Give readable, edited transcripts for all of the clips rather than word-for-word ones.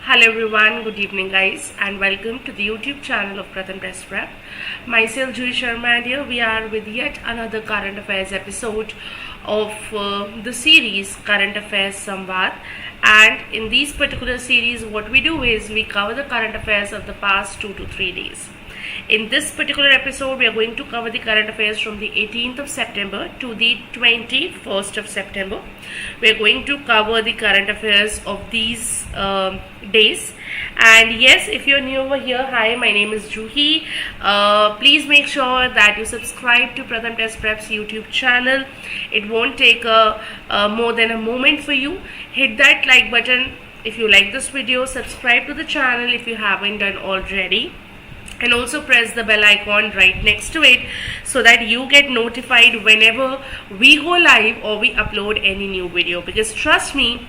Hello everyone, good evening guys, and welcome to the YouTube channel of PRATHAM Test Prep. Myself Juhi Sharma, and here we are with yet another current affairs episode of the series Current Affairs SAMVAD. And in this particular series, what we do is we cover the current affairs of the past 2 to 3 days. In this particular episode, we are going to cover the current affairs from the 18th of September to the 21st of September. We are going to cover the current affairs of these days. And yes, if you're new over here, hi, my name is Juhi. Please make sure that you subscribe to PRATHAM Test Prep's YouTube channel. It won't take more than a moment for you. Hit that like button if you like this video. Subscribe to the channel if you haven't done already. And also press the bell icon right next to it so that you get notified whenever we go live or we upload any new video, because trust me,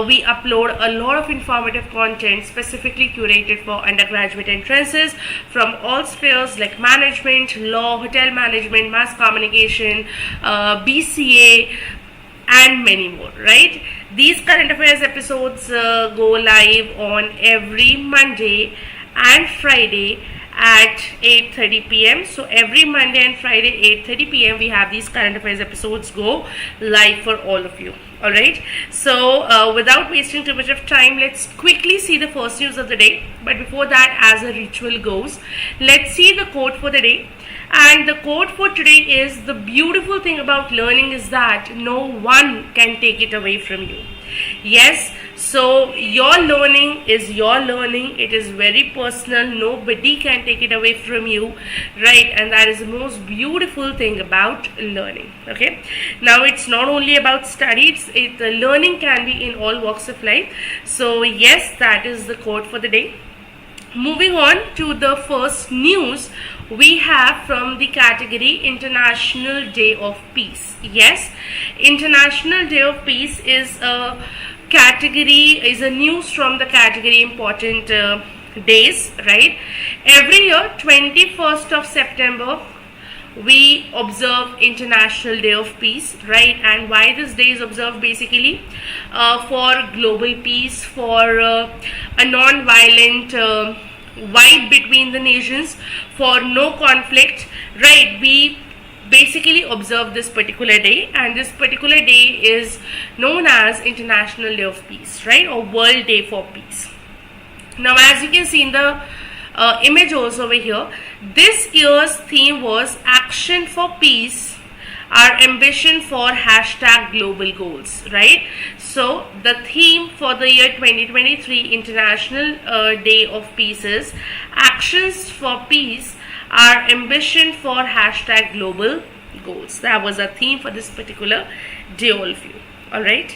we upload a lot of informative content specifically curated for undergraduate entrances from all spheres like management, law, hotel management, mass communication, BCA, and many more, right? These current affairs episodes go live on every Monday and Friday at 8:30 p.m. So every Monday and Friday 8:30 p.m. we have these current affairs episodes go live for all of you. Alright, so without wasting too much of time, let's quickly see the first news of the day. But before that, as a ritual goes, let's see the quote for the day. And the quote for today is, the beautiful thing about learning is that no one can take it away from you. Yes, so your learning is your learning. It is very personal. Nobody can take it away from you, right? And that is the most beautiful thing about learning. Okay, now it's not only about studies. Learning can be in all walks of life. So yes, that is the quote for the day. Moving on to the first news, we have from the category International Day of Peace. Yes, International Day of Peace is a category, is a news from the category important days, right? Every year, 21st of September, we observe International Day of Peace, right? And why this day is observed? Basically for global peace, for a non-violent vibe between the nations, for no conflict, right? We basically observe this particular day, and this particular day is known as International Day of Peace, right? Or World Day for Peace. Now, as you can see in the image also over here, this year's theme was Action for Peace, our ambition for #global goals, right? So the theme for the year 2023 International Day of Peace is Actions for Peace, our ambition for #global goals. That was a theme for this particular day, all of you. All right.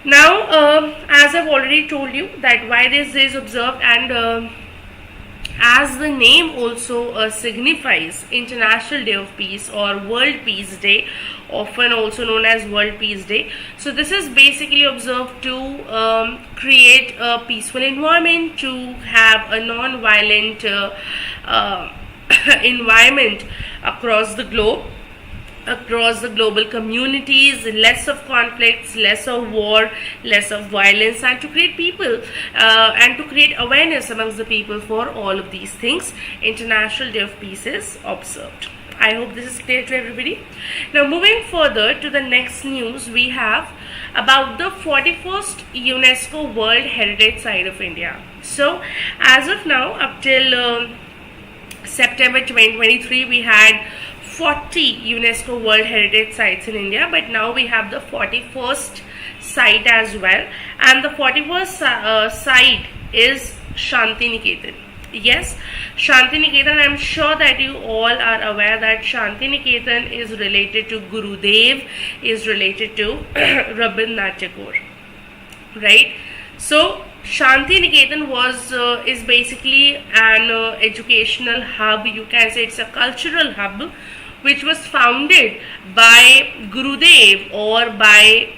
Now, as I've already told you that why this day is observed, and as the name also signifies, International Day of Peace or World Peace Day, often also known as World Peace Day. So this is basically observed to create a peaceful environment, to have a non-violent environment across the globe, across the global communities, less of conflicts, less of war, less of violence, and to create people and to create awareness amongst the people for all of these things. International Day of Peace is observed. I hope this is clear to everybody. Now, moving further to the next news, we have about the 41st UNESCO World Heritage Site of India. So as of now, up till September 2023, we had 40 UNESCO World Heritage Sites in India, but now we have the 41st site as well, and the 41st site is Shantiniketan. Yes, Shantiniketan. I'm sure that you all are aware that Shantiniketan is related to Gurudev, is related to Rabindranath Tagore, right? So Shantiniketan is basically an educational hub. You can say it's a cultural hub, which was founded by Gurudev or by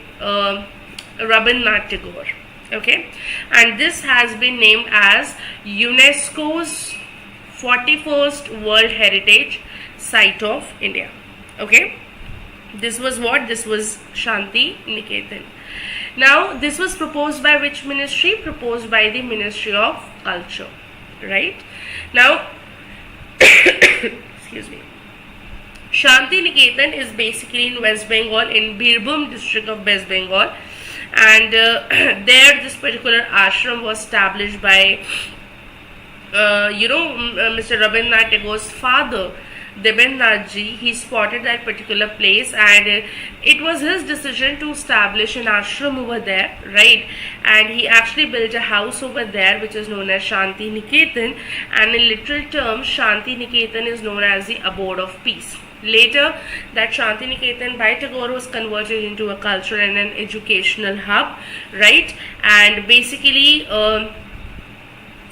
Rabindranath Tagore. Okay, and this has been named as UNESCO's 41st World Heritage Site of India. Okay, this was what? This was Shantiniketan. Now this was proposed by which ministry? Proposed by the Ministry of Culture, right? Now excuse me. Shantiniketan is basically in West Bengal, in Birbhum district of West Bengal, and there this particular ashram was established by Mr. Rabindranath Tagore's father, Debendranath Ji. He spotted that particular place, and it was his decision to establish an ashram over there, right? And he actually built a house over there which is known as Shantiniketan, and in literal terms Shantiniketan is known as the abode of peace. Later, that Shantiniketan by Tagore was converted into a cultural and an educational hub, right? And basically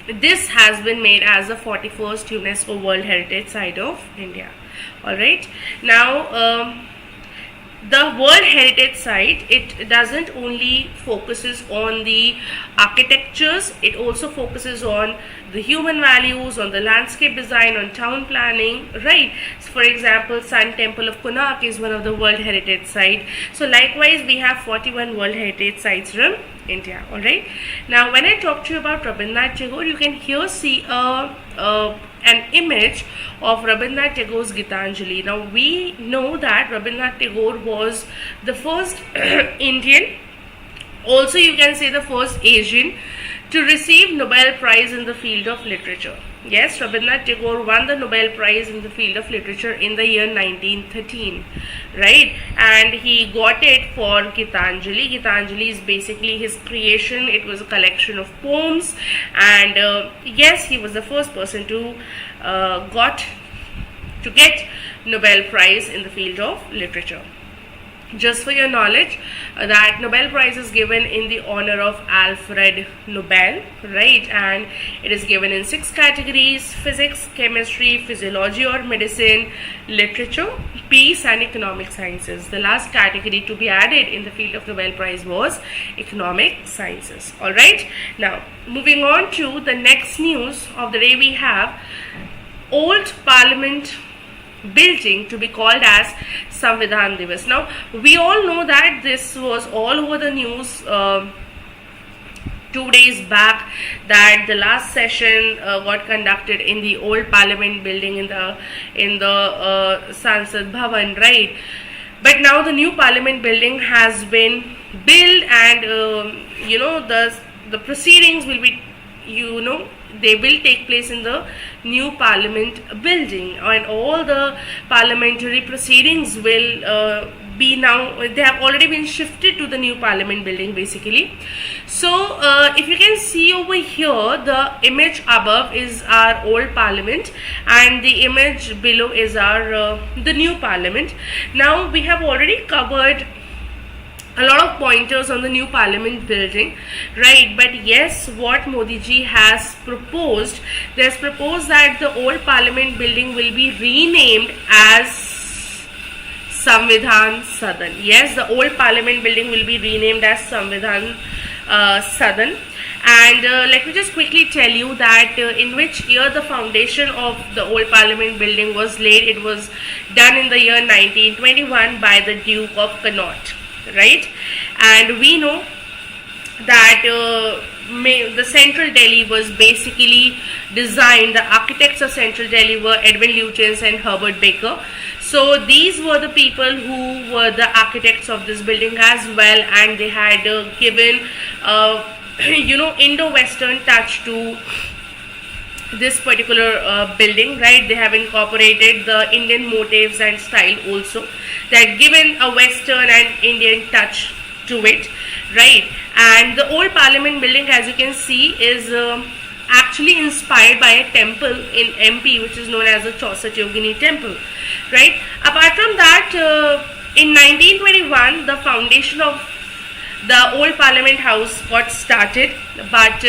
this has been made as the 41st UNESCO World Heritage Site of India. Alright, now the World Heritage Site, it doesn't only focuses on the architectures, it also focuses on the human values, on the landscape design, on town planning, right? So for example, Sun Temple of Konark is one of the World Heritage Site. So likewise, we have 41 World Heritage Sites from India. Alright, now when I talk to you about Rabindranath Tagore, you can here see an image of Rabindranath Tagore's Gitanjali. Now we know that Rabindranath Tagore was the first Indian, also you can say the first Asian to receive Nobel Prize in the field of literature. Yes, Rabindranath Tagore won the Nobel Prize in the field of literature in the year 1913, right? And he got it for Gitanjali. Gitanjali is basically his creation. It was a collection of poems, and yes, he was the first person to get Nobel Prize in the field of literature. Just for your knowledge, that Nobel Prize is given in the honor of Alfred Nobel, right? And it is given in 6 categories: physics, chemistry, physiology or medicine, literature, peace and economic sciences. The last category to be added in the field of Nobel Prize was economic sciences. Alright, now moving on to the next news of the day, we have Old Parliament building to be called as SAMVAD Divas. Now we all know that this was all over the news 2 days back, that the last session got conducted in the old Parliament building in the Sansad Bhavan, right? But now the new Parliament building has been built, and the proceedings will be, they will take place in the new Parliament building, and all the parliamentary proceedings will be now, they have already been shifted to the new Parliament building basically. So if you can see over here, the image above is our old Parliament and the image below is our the new Parliament. Now we have already covered a lot of pointers on the new Parliament building, right? But yes, what Modi ji has proposed, they has proposed that the old Parliament building will be renamed as Samvidhan Sadan. Yes, the old Parliament building will be renamed as Samvidhan Sadan. And let me just quickly tell you that in which year the foundation of the old Parliament building was laid. It was done in the year 1921 by the Duke of Connaught, right? And we know that the Central Delhi was basically designed, the architects of Central Delhi were Edwin Lutyens and Herbert Baker. So these were the people who were the architects of this building as well, and they had given Indo-Western touch to this particular building, right? They have incorporated the Indian motifs and style also. They have given a Western and Indian touch to it, right? And the old Parliament building, as you can see, is actually inspired by a temple in MP which is known as the Chaucer Yogini temple, right? Apart from that, in 1921 the foundation of the old Parliament House got started, but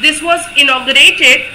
this was inaugurated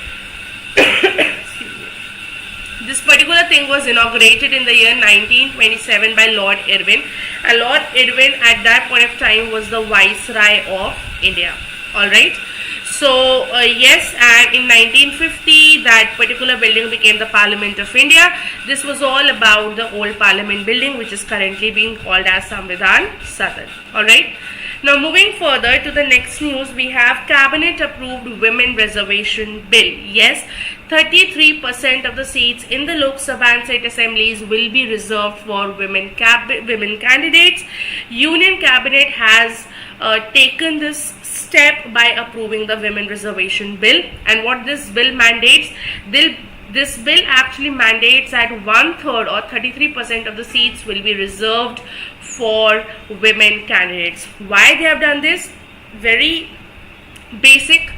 this particular thing was inaugurated in the year 1927 by Lord Irwin, and Lord Irwin at that point of time was the Viceroy of India. Alright, so yes, and in 1950 that particular building became the Parliament of India. This was all about the old Parliament building, which is currently being called as Samvidhan Sadan. Alright, Now moving further to the next news, we have Cabinet approved Women Reservation Bill. Yes, 33% of the seats in the Lok Sabha and State Assemblies will be reserved for women candidates. Union Cabinet has taken this step by approving the Women Reservation Bill, and what this bill mandates, this bill actually mandates that 1/3 or 33% of the seats will be reserved for women candidates. Why they have done this? Very basic,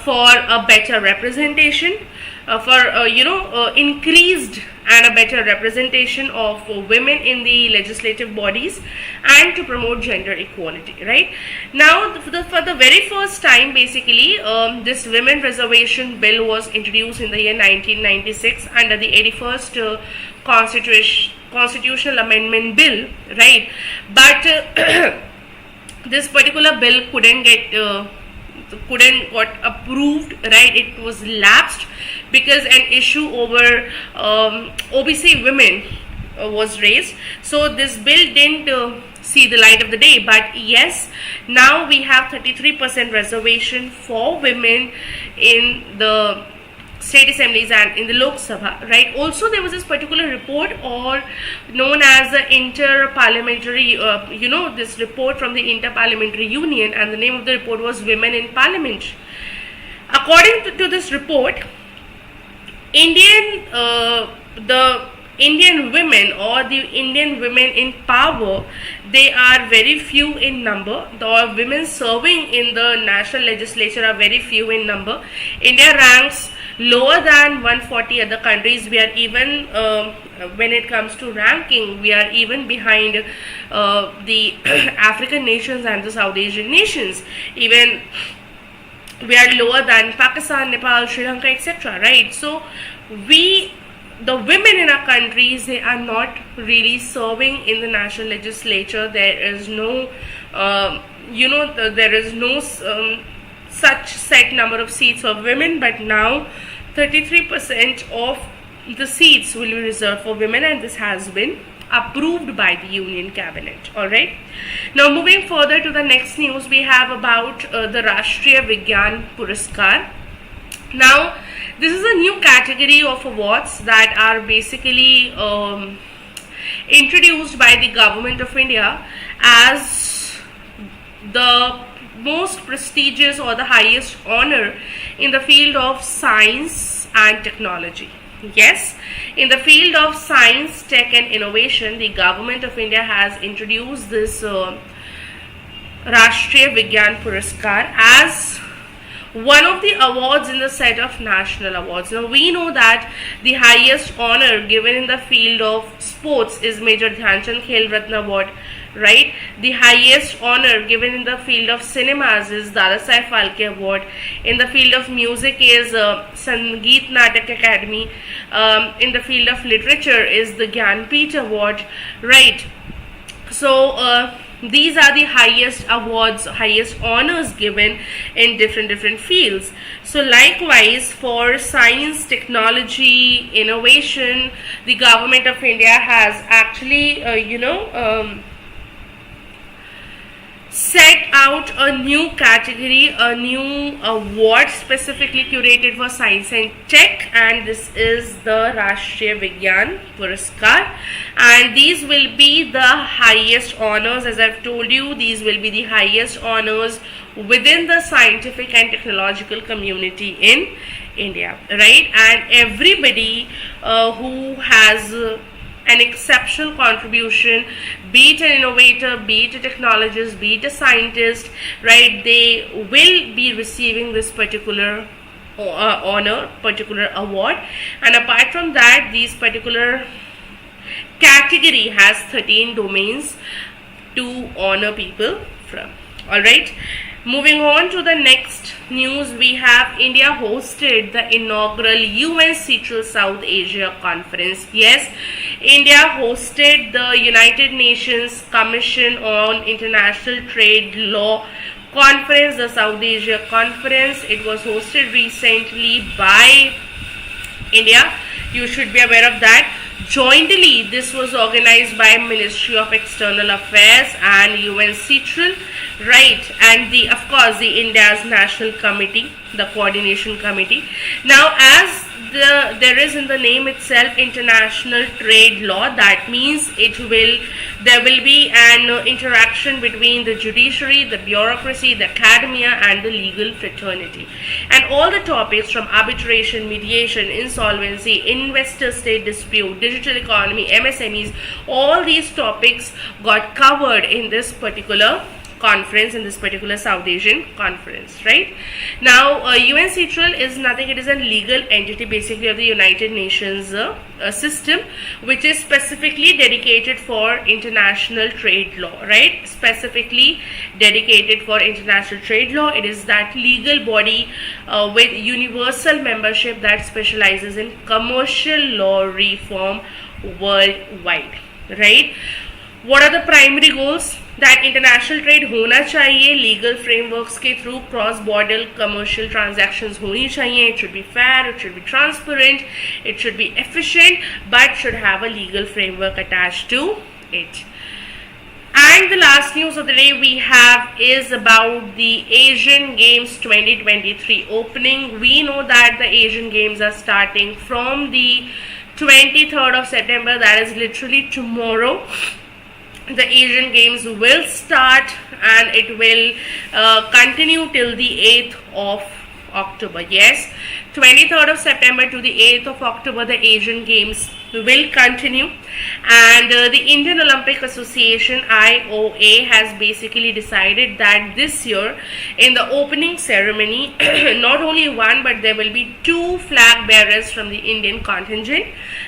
for a better representation, for increased and a better representation of women in the legislative bodies, and to promote gender equality. Right now, for the very first time, basically, this women reservation bill was introduced in the year 1996 under the 81st constitutional amendment bill, right? But this particular bill couldn't got approved, right? It was lapsed because an issue over OBC women was raised. So this bill didn't see the light of the day. But yes, now we have 33% reservation for women in the state assemblies and in the Lok Sabha, right? Also, there was this particular report, or known as the Inter-Parliamentary, this report from the Inter-Parliamentary Union, and the name of the report was Women in Parliament. According to this report, the Indian women, or the Indian women in power, they are very few in number. The women serving in the national legislature are very few in number. India ranks lower than 140 other countries. We are even, when it comes to ranking, we are even behind the African nations and the South Asian nations. Even we are lower than Pakistan, Nepal, Sri Lanka, etc. Right? So the women in our countries, they are not really serving in the national legislature. There is no, there is no such set number of seats of women, but now 33% of the seats will be reserved for women, and this has been approved by the Union Cabinet. Alright. Now moving further to the next news, we have about the Rashtriya Vigyan Puraskar. Now this is a new category of awards that are basically introduced by the Government of India as the most prestigious or the highest honor in the field of science and technology. Yes, in the field of science, tech and innovation, the Government of India has introduced this Rashtriya Vigyan Puraskar as one of the awards in the set of national awards. Now we know that the highest honor given in the field of sports is Major Dhyan Chand Khel Ratna Award, right? The highest honor given in the field of cinemas is Dada Saheb Phalke Award. In the field of music is Sangeet Natak Academy. In the field of literature is the Gyanpith Award, right? So these are the highest awards, highest honors given in different fields. So likewise, for science, technology, innovation, the Government of India has actually set out a new category, a new award specifically curated for science and tech, and this is the Rashtriya Vigyan Puraskar, and these will be the highest honors. As I've told you, these will be the highest honors within the scientific and technological community in India, right? And everybody who has an exceptional contribution, be it an innovator, be it a technologist, be it a scientist, right, they will be receiving this particular honor, particular award. And apart from that, this particular category has 13 domains to honor people from. Alright, moving on to the next news, we have India hosted the inaugural UN Central South Asia Conference. Yes, India hosted the United Nations Commission on International Trade Law Conference, the South Asia Conference. It was hosted recently by India. You should be aware of that. Jointly, this was organized by Ministry of External Affairs and UNCHMCT, right? And of course, the India's National Committee, the Coordination Committee. Now, as there is in the name itself international trade law, that means there will be an interaction between the judiciary, the bureaucracy, the academia, and the legal fraternity. And all the topics from arbitration, mediation, insolvency, investor-state dispute, digital economy, MSMEs, all these topics got covered in this particular conference, in this particular South Asian conference, right? Now, UNCHMCT is nothing, it is a legal entity basically of the United Nations system, which is specifically dedicated for international trade law, right? Specifically dedicated for international trade law. It is that legal body with universal membership that specializes in commercial law reform worldwide, right? What are the primary goals? That international trade होना चाहिए, legal frameworks के through cross-border commercial transactions होनी चाहिए. It should be fair, it should be transparent, it should be efficient, but should have a legal framework attached to it. And the last news of the day we have is about the Asian Games 2023 opening. We know that the Asian Games are starting from the 23rd of September, that is literally tomorrow. The Asian Games will start and it will continue till the 8th of October. Yes, 23rd of September to the 8th of October the Asian Games will continue, and the Indian Olympic Association IOA has basically decided that this year in the opening ceremony not only one but there will be two flag bearers from the Indian contingent,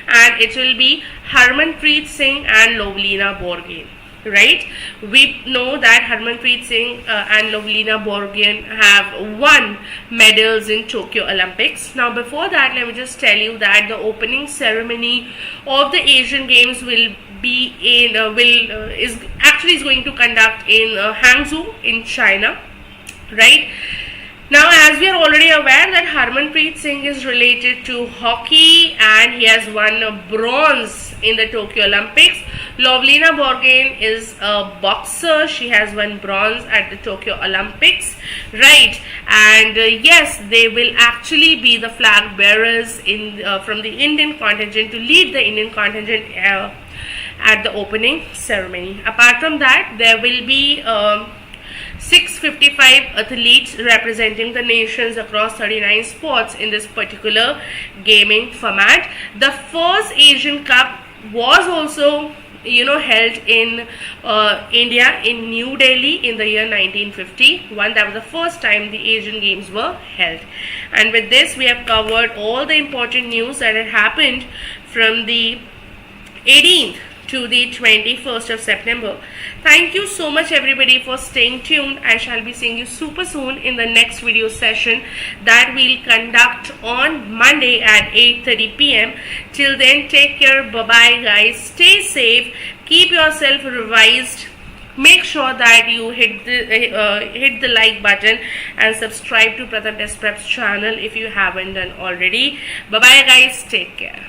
and it will be Harmanpreet Singh and Lovlina Borgohain. Right, we know that Harmanpreet Singh and Lovlina Borgohain have won medals in Tokyo Olympics. Now, before that, let me just tell you that the opening ceremony of the Asian Games will be in is going to conduct in Hangzhou in China. Right. Now, as we are already aware that Harmanpreet Singh is related to hockey and he has won bronze in the Tokyo Olympics. Lovlina Borgohain is a boxer. She has won bronze at the Tokyo Olympics, right? And yes, they will actually be the flag bearers from the Indian contingent to lead the Indian contingent at the opening ceremony. Apart from that, there will be 655 athletes representing the nations across 39 sports in this particular gaming format. The first Asian Cup was also held in India in New Delhi in the year 1951. That was the first time the Asian Games were held. And with this, we have covered all the important news that had happened from the 18th to the 21st of September. Thank you so much everybody for staying tuned. I shall be seeing you super soon in the next video session that we'll conduct on Monday at 8:30 p.m. Till then, take care. Bye-bye guys. Stay safe. Keep yourself revised. Make sure that you hit the like button and subscribe to Pratham Test Prep's channel if you haven't done already. Bye-bye guys. Take care.